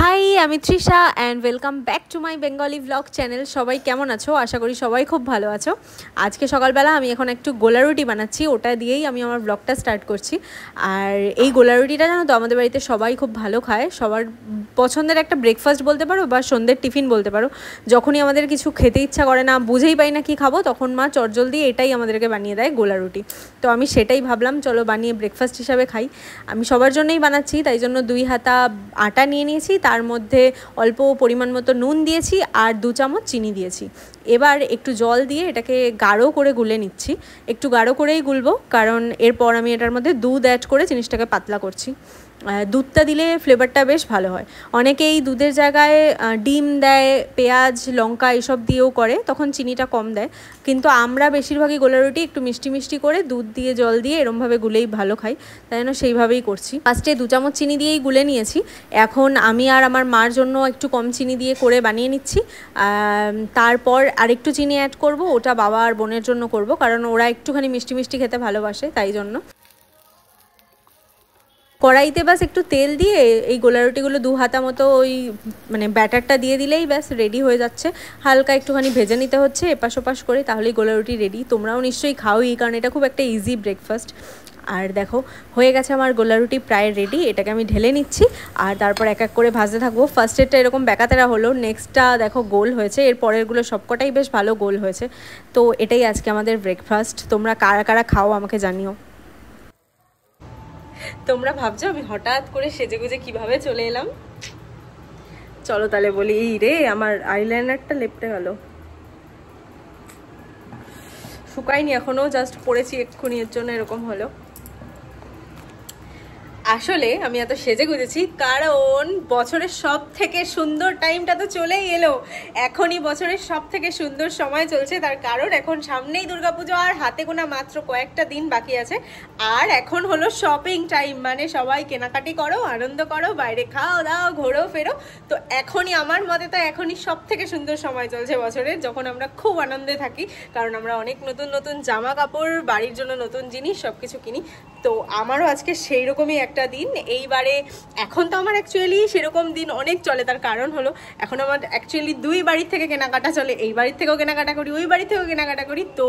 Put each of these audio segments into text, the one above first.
High, আমি Trisha and welcome back to my Bengali blog channel. সবাই কেমন আছো? আশা করি সবাই খুব ভালো আছো। আজকে সকালবেলা আমি এখন একটু গোলা রুটি বানাচ্ছি, ওটা দিয়েই আমি আমার ব্লগটা স্টার্ট করছি। আর এই গোলা রুটিটা জানো তো আমাদের বাড়িতে সবাই খুব ভালো খায়, সবার পছন্দের একটা ব্রেকফাস্ট বলতে পারো বা সন্ধ্যের টিফিন বলতে পারো। যখনই আমাদের কিছু খেতে ইচ্ছা করে না, বুঝেই পাই না কী খাবো, তখন মা চটজলদি এটাই আমাদেরকে বানিয়ে দেয়, গোলা রুটি। তো আমি সেটাই ভাবলাম চলো বানিয়ে ব্রেকফাস্ট হিসাবে খাই। আমি সবার জন্যই বানাচ্ছি, তাই জন্য 2 হাতা আটা নিয়ে নিয়েছি, তার মধ্যে অল্প পরিমাণ মতো নুন দিয়েছি আর 2 চামচ চিনি দিয়েছি। এবার একটু জল দিয়ে এটাকে গাঢ় করে গুলে নিচ্ছি। একটু গাঢ় করেই গুলবো, কারণ এরপর আমি এটার মধ্যে দুধ অ্যাড করে জিনিসটাকে পাতলা করছি। দুধটা দিলে ফ্লেভারটা বেশ ভালো হয়। অনেকেই দুধের জায়গায় ডিম দেয়, পেঁয়াজ লঙ্কা এসব দিয়েও করে, তখন চিনিটা কম দেয়। কিন্তু আমরা বেশিরভাগই গোলা রুটি একটু মিষ্টি মিষ্টি করে দুধ দিয়ে জল দিয়ে এরমভাবে গুলেই ভালো খাই, তাই জন্য সেইভাবেই করছি। ফার্স্টে 2 চামচ চিনি দিয়েই গুলে নিয়েছি। এখন আমি আর আমার মার জন্য একটু কম চিনি দিয়ে করে বানিয়ে নিচ্ছি। তারপর আরেকটু চিনি অ্যাড করব, ওটা বাবা আর বোনের জন্য করব, কারণ ওরা একটুখানি মিষ্টি মিষ্টি খেতে ভালোবাসে, তাই জন্য। কড়াইতে বাস একটু তেল দিয়ে এই গোলা রুটিগুলো 2 হাতা মতো ওই ব্যাটারটা দিয়ে দিলেই ব্যাস রেডি হয়ে যাচ্ছে। হালকা একটুখানি ভেজে নিতে হচ্ছে এপাশ ওপাশ করে, তাহলেই গোলা রুটি রেডি। তোমরাও নিশ্চয়ই খাওই, কারণ এটা খুব একটা ইজি ব্রেকফাস্ট। আর দেখো হয়ে গেছে আমার গোলা রুটি প্রায় রেডি। এটাকে আমি ঢেলে নিচ্ছি আর তারপর এক এক করে ভাজতে থাকবো। ফার্স্টেরটা এরকম ব্যাকাতেরা হলো, নেক্সটটা দেখো গোল হয়েছে, এর পরেরগুলো সবকটাই বেশ ভালো গোল হয়েছে। তো এটাই আজকে আমাদের ব্রেকফাস্ট। তোমরা কারা কারা খাও আমাকে জানিও। তোমরা ভাবছো আমি হঠাৎ করে সেজেগুজে কিভাবে চলে এলাম? চলো তাহলে বলি। এই রে, আমার আইলাইনারটা লেপটে গেল, শুকায়নি এখনো, জাস্ট পড়েছি এক্ষুনি, এর জন্য এরকম হলো। আসলে আমি এত সেজে গুজেছি কারণ বছরের সব থেকে সুন্দর টাইমটা তো চলেই এলো। এখনই বছরের সব থেকে সুন্দর সময় চলছে, তার কারণ এখন সামনেই দুর্গাপুজো আর হাতে গোনা মাত্র কয়েকটা দিন বাকি আছে। আর এখন হলো শপিং টাইম, মানে সবাই কেনাকাটি করো, আনন্দ করো, বাইরে খাও দাও, ঘোরো ফেরো। তো এখনই আমার মতে তো এখনই সব থেকে সুন্দর সময় চলছে বছরের, যখন আমরা খুব আনন্দে থাকি, কারণ আমরা অনেক নতুন নতুন জামা কাপড়, বাড়ির জন্য নতুন জিনিস সব কিছু কিনি। তো আমারও আজকে সেই রকমই একটা দিন এইবারে। এখন তো আমার অ্যাকচুয়ালি সেরকম দিন অনেক চলে, তার কারণ হলো এখন আমার অ্যাকচুয়ালি 2 বাড়ির থেকে কেনাকাটা চলে। এই বাড়ির থেকেও কেনাকাটা করি, ওই বাড়ি থেকেও কেনাকাটা করি, তো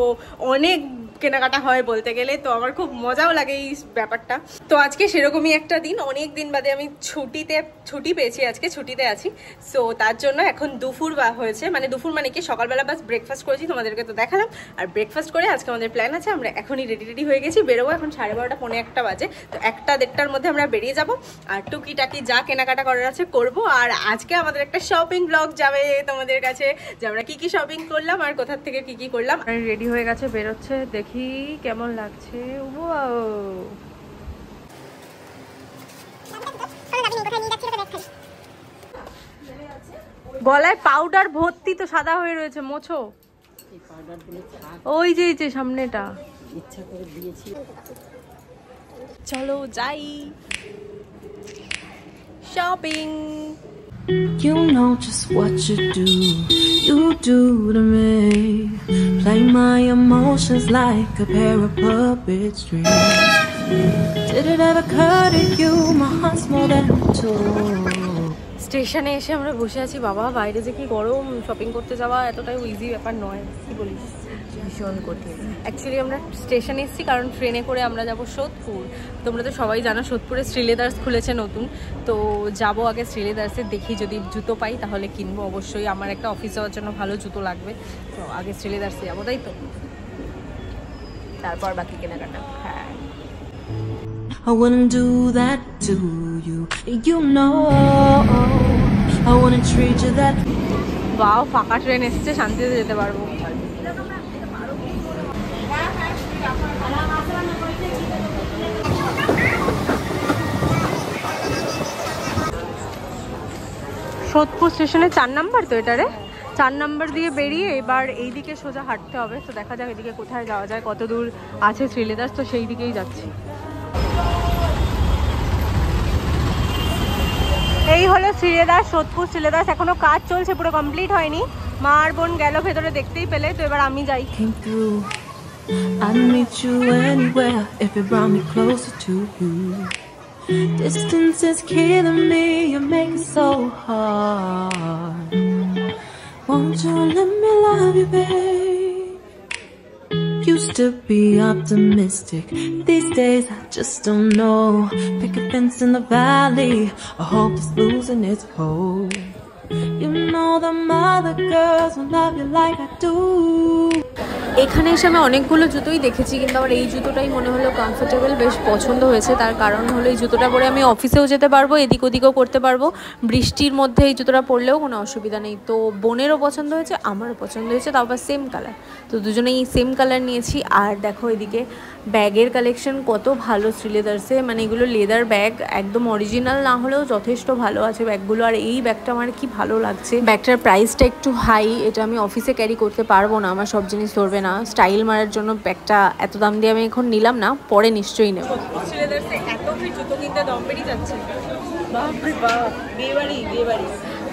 অনেক কেনাকাটা হয় বলতে গেলে। তো আমার খুব মজাও লাগে এই ব্যাপারটা। তো আজকে সেরকমই একটা দিন, অনেক দিন বাদে আমি ছুটি পেয়েছি, আজকে ছুটিতে আছি। সো তার জন্য এখন দুপুর হয়েছে, দুপুর মানে কি সকালবেলা বাস ব্রেকফাস্ট করেছি, তোমাদেরকে তো দেখালাম। আর ব্রেকফাস্ট করে আজকে আমাদের প্ল্যান আছে, আমরা এখনই রেডি হয়ে গেছি, বেরোবো। এখন 12:30 পৌনে 1টা বাজে, তো 1টা-1:30টার মধ্যে আমরা বেরিয়ে যাব। আর টুকিটাকি যা কেনাকাটা করার আছে করব। আর আজকে আমাদের একটা শপিং ব্লগ যাবে তোমাদের কাছে, যে আমরা কি কি শপিং করলাম আর কোথা থেকে কি কি করলাম। রেডি হয়ে গেছে, বেরোচ্ছে, দেখি কেমন লাগছে। গলায় পাউডার ভর্তি, তো সাদা হয়ে রয়েছে, মোছো। ওই যে সামনেটা ইচ্ছা করে দিয়েছি। চলো যাই shopping. You know just what you do to me. Play my emotions like a pair of puppet strings. Did it ever occur to you my heart's more than a toy? স্টেশনে এসে আমরা বসে আছি। বাবা বাইরে যে কি গরম, শপিং করতে যাওয়া এতটাই ইজি ব্যাপার নয়, কি বলিস, ভীষণ কঠিন। অ্যাকচুয়ালি আমরা স্টেশনে এসেছি কারণ ট্রেনে করে আমরা যাব সোদপুর। তোমরা তো সবাই জানো সোদপুরে শ্রীলেদার্স খুলেছে নতুন, তো যাব আগে শ্রীলেদার্সে, দেখি যদি জুতো পাই তাহলে কিনবো। অবশ্যই আমার একটা অফিস যাওয়ার জন্য ভালো জুতো লাগবে, তো আগে শ্রীলেদার্সে যাবো, তাই তো, তারপর বাকি কেনাকাটা। হ্যাঁ, I wouldn't do that to you, you know. I wouldn't treat you that. বাও, ফাঁকা ট্রেন এসছে, শান্তিতে যেতে পারবো। সোদপুর স্টেশনে 4 নাম্বার তো এটারে, 4 নাম্বার দিয়ে বেরিয়ে এবার এইদিকে সোজা হাঁটতে হবে। তো দেখা যাক এদিকে কোথায় যাওয়া যায়, কত দূর আছে শ্রীলেদার্স, তো সেই দিকেই যাচ্ছি। এই হলো শ্রীলেদার্স, সোদপুর শ্রীলেদার্স। এখনো কাজ চলছে, পুরো কমপ্লিট হয়নি। মা আর বোন গেল ভেতরে, দেখতেই পেলে। তো এবার আমি যাই। I'd meet you anywhere if it brought me closer to you. Distance is killing me, you make it so hard. Won't you let me love you, babe? Used to be optimistic, these days I just don't know. Pick a fence in the valley, I hope it's losing its hold. You know the mother girls will love you like I do. এখানে এসে আমি অনেকগুলো জুতোই দেখেছি, কিন্তু আমার এই জুতোটাই মনে হলো কমফোর্টেবল, বেশ পছন্দ হয়েছে। তার কারণ হলো এই জুতোটা পরে আমি অফিসেও যেতে পারবো, এদিক ওদিকও করতে পারবো, বৃষ্টির মধ্যে এই জুতোটা পরলেও কোনো অসুবিধা নেই। তো বোনেরও পছন্দ হয়েছে, আমারও পছন্দ হয়েছে, তাও আবার সেম কালার, তো দুজনেই সেম কালার নিয়েছি। আর দেখো এদিকে ব্যাগের কালেকশন কত ভালো শ্রীলেদার্সে, মানে এগুলো লেদার ব্যাগ, একদম অরিজিনাল না হলেও যথেষ্ট ভালো আছে ব্যাগগুলো। আর এই ব্যাগটা আমার কি ভালো লাগছে, ব্যাগটার প্রাইসটা একটু হাই, এটা আমি অফিসে ক্যারি করতে পারবো না, আমার সব জিনিস ধরবে না, স্টাইল মারার জন্য ব্যাগটা এত দাম দিয়ে আমি এখন নিলাম না, পরে নিশ্চয়ই নেব। শ্রীলেদার্সে এত জুতো কিনতে দম বেরিয়ে যাচ্ছে, বাপরে বাপ, বিয়েবাড়ি বিয়েবাড়ি।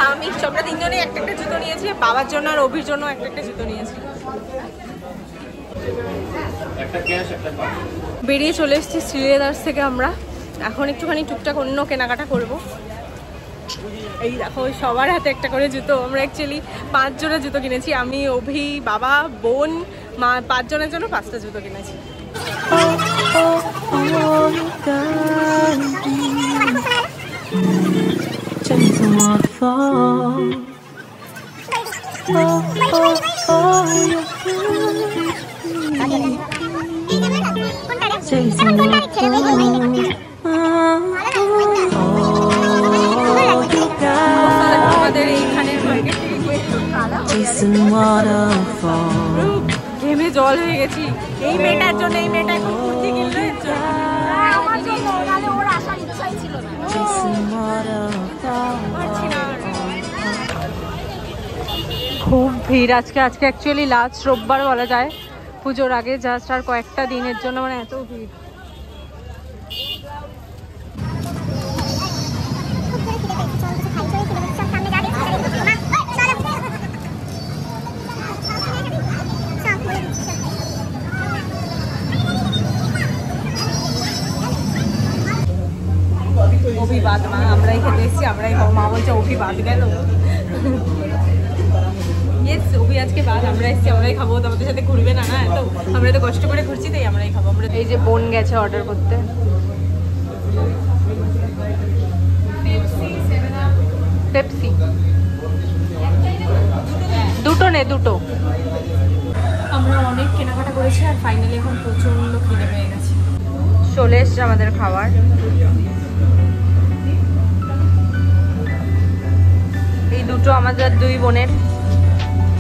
আমি সবটা তিনজনে একটা একটা জুতো নিয়েছি, বাবার জন্য আর অভির জন্য একটা একটা জুতো নিয়েছি। বেরিয়ে চলে এসেছি শ্রীলেদার্স থেকে আমরা, এখন একটুখানি টুকটাক অন্য কেনাকাটা করব। এই দেখো সবার হাতে একটা করে জুতো, আমরা অ্যাকচুয়ালি 5 জোড়া জুতো কিনেছি, আমি, অভি, বাবা, বোন, মা, 5 জনের জন্য 5টা জুতো কিনেছি। ঘেমে জল হয়ে গেছি এই মেয়েটার জন্য, এই মেয়েটা এখন কুর্তি কিনলো আমার জন্য, নাহলে ওর আসার ইচ্ছাই ছিল না। খুব ভিড় আজকে, আজকে অ্যাকচুয়ালি লাস্ট রোববার বলা যায় পুজোর আগে, জাস্ট আর কয়েকটা দিনের জন্য, মানে এত ভিড়। অভিবাদ মা, আমরাই খেতে এসেছি, আমরাই খাবো। মা বলছে অভিবাদ গেল, ইয়েস অভি আজকে বাদ, আমরা এসেছি আমরাই খাবো, তোমাদের সাথে ঘুরবে না, না এত আমরা তো কষ্ট করে ঘুরছি, তাই আমরাই খাবো। আমরা এই যে বোন গেছে অর্ডার করতে, পেপসি দুটো নে দুটো। আমরা অনেক কেনাকাটা করেছি আর ফাইনালি এখন প্রচন্ড খিদে পেয়ে গেছে, চলে এসছে আমাদের খাবার। এই দুটো আমাদের 2 বোনের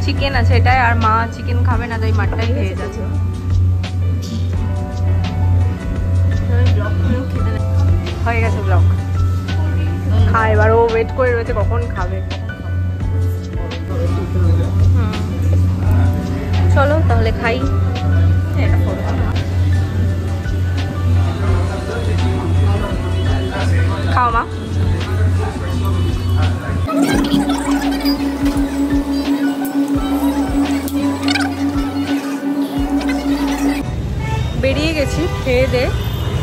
চিকেন আছে এটাই, আর মা চিকেন খাবে না তাই মাটটাই খেয়ে যাচ্ছে। হয়ে গেছে ব্লগ, খায় এবার, ও ওয়েট করে রয়েছে কখন খাবে। চলো তাহলে খাই। খাও মা। বেরিয়ে গেছি খেয়ে দে,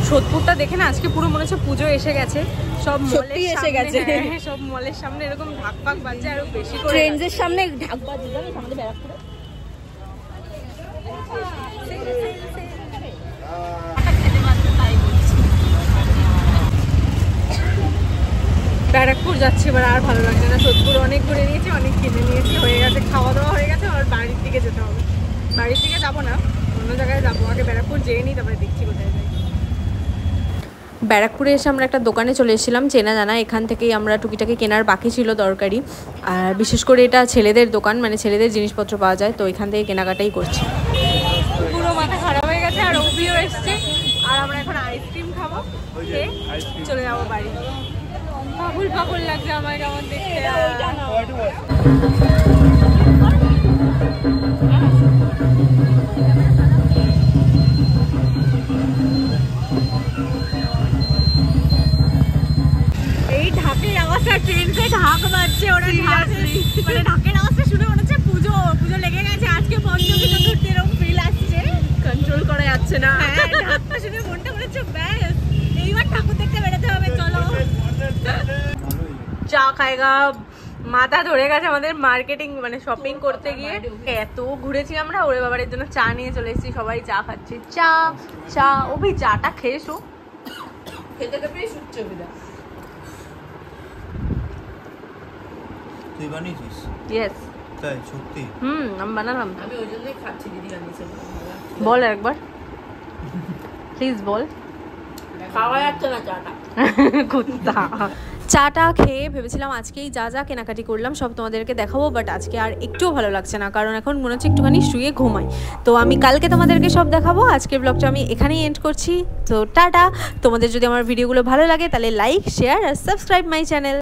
সোদপুরটা দেখে না আজকে পুরো মনে হচ্ছে পুজো এসে গেছে, সব মলে এসে গেছে, সব মলের সামনে এরকম ঢাক পাক বাজছে, আরো বেশি করে ট্রেন্ডসের সামনে ঢাক বাজছে জানো আমাদের ব্যারাকপুরে। ব্যারাকপুর যাচ্ছি এবার, আর ভালো লাগছে না, সোদপুর অনেক ঘুরে নিয়েছি, অনেক কিনে নিয়েছি, হয়ে গেছে, খাওয়া দাওয়া হয়ে গেছে, আর বাড়ির দিকে যেতে হবে। বাড়ির দিকে যাবো না, অন্য জায়গায় যাবো, আগে ব্যারাকপুর যেয়ে নিই, তারপরে দেখছি কোথায় যাই। ব্যারাকপুরে এসে আমরা একটা দোকানে চলে এসেছিলাম চেনা জানা, এখান থেকেই আমরা টুকিটাকি কেনার বাকি ছিল দরকারি, আর বিশেষ করে এটা ছেলেদের দোকান, মানে ছেলেদের জিনিসপত্র পাওয়া যায়, তো এখান থেকে কেনাকাটাই করছি। পুরো মাথা খারাপ হয়ে গেছে, আর অভিও এসছে, আর আমরা এখন আইসক্রিম খাবো, খেয়ে চলে যাবো বাড়ি। পাগল পাগল লাগছে আমার কেমন দেখতে। এই ঢাকের আওয়াজটা, ট্রেনকে ঢাক বাজছে, ওরা মানে ঢাকের আওয়াজটা শুনে মনে হচ্ছে পুজো পুজো লেগে গেছে, আজকে পঞ্চমী চতুর্থী এরকম ফিল আসছে, কন্ট্রোল করা যাচ্ছে না। ঢাকটা শুনে মনটা মনে হচ্ছে ব্যাস এইবার ঠাকুর দেখতে বেরোতে হবে। চা খায়গা। মাথা ধরে গেছে আমাদের মার্কেটিং মানে শপিং করতে গিয়ে, এত ঘুরেছি আমরা। ওরে বাবারের জন্য চা নিয়ে চলে এসেছি, সবাই চা খাচ্ছি। চা চা অভি চাটা খেয়েছো? খেতে খেতে শুচ্ছে বিদা। তুই বানিয়েছিস? ইয়েস। তাই সত্যি? আমি বানালাম। আমি ওই জন্যই খাচ্ছি, দিদি বানিয়েছে। বল একবার প্লিজ বল। খাওয়া যাচ্ছে না চাটা। কুত্তা। চাটা খেয়ে ভেবেছিলাম আজকেই যা যা কেনাকাটি করলাম সব তোমাদেরকে দেখাবো, বাট আজকে আর একটুও ভালো লাগছে না, কারণ এখন মনে হচ্ছে একটুখানি শুয়ে ঘুমাই। তো আমি কালকে তোমাদেরকে সব দেখাবো। আজকের ব্লগটা আমি এখানেই এন্ড করছি। তো টাটা। তোমাদের যদি আমার ভিডিওগুলো ভালো লাগে তাহলে লাইক, শেয়ার আর সাবস্ক্রাইব মাই চ্যানেল।